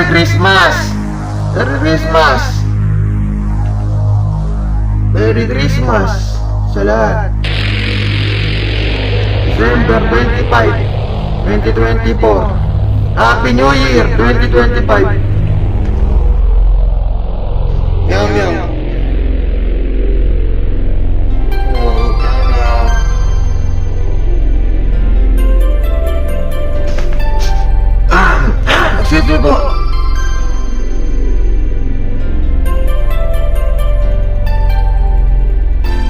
Christmas! Merry Christmas! Merry Christmas sa lahat. December 25, 2024. Happy New Year 2025. Yum yum. Sige po.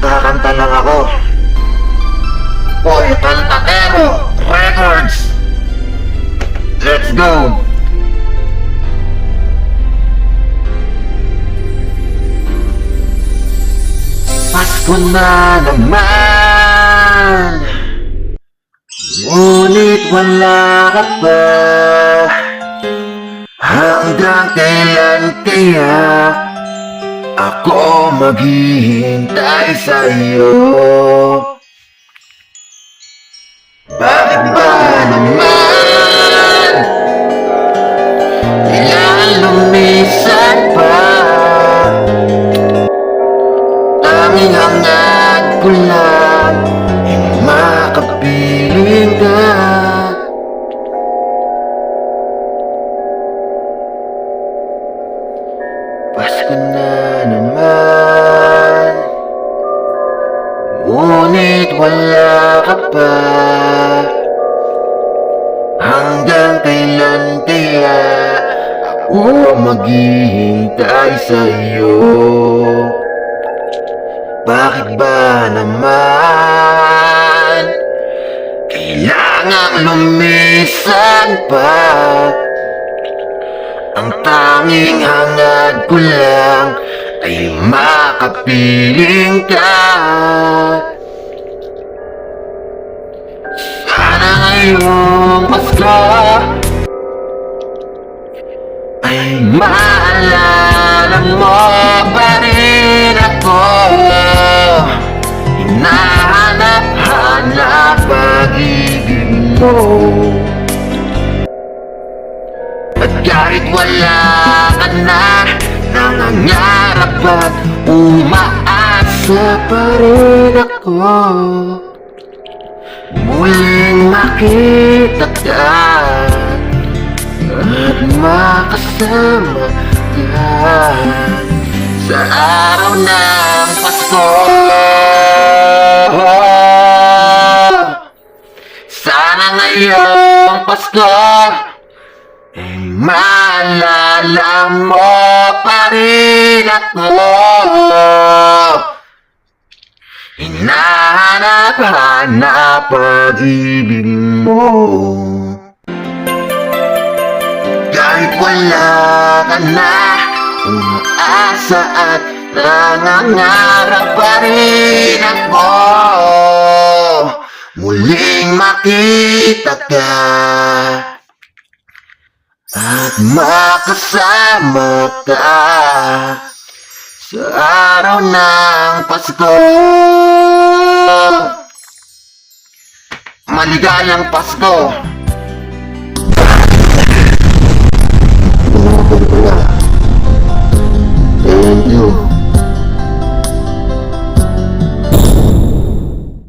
Kakanta lang ako. Boy Kaltatero Records. Let's go. Pasko na naman, ngunit wala ka pa. Hanggang kailan kaya ako maghihintay sa'yo? Bakit ba naman kailangan lumisan pa? Tanging hangad ko lang ay makapiling ka. Pasko na naman, ngunit wala ka pa. Hanggang kailan kaya ako maghihintay sa'yo? Bakit ba naman kailangang lumisan pa? Ang tanging hangad ko lang ay makapiling ka. Sana ngayong Pasko ay maalala mo pa rin ako. Hinahanap-hanap pag-ibig mo. At kahit wala ka na, nangangarap at umaasa pa rin ako. Muling makita ka at makasama ka sa araw ng Pasko. Sana ngayong Pasko ay maalala mo pa rin ako. Hinahanap-hanap pag-ibig mo. Kahit wala ka na, umaasa at nangangarap pa rin ako. Muling makita ka at makasama ka sa araw ng Pasko. Maligayang Pasko.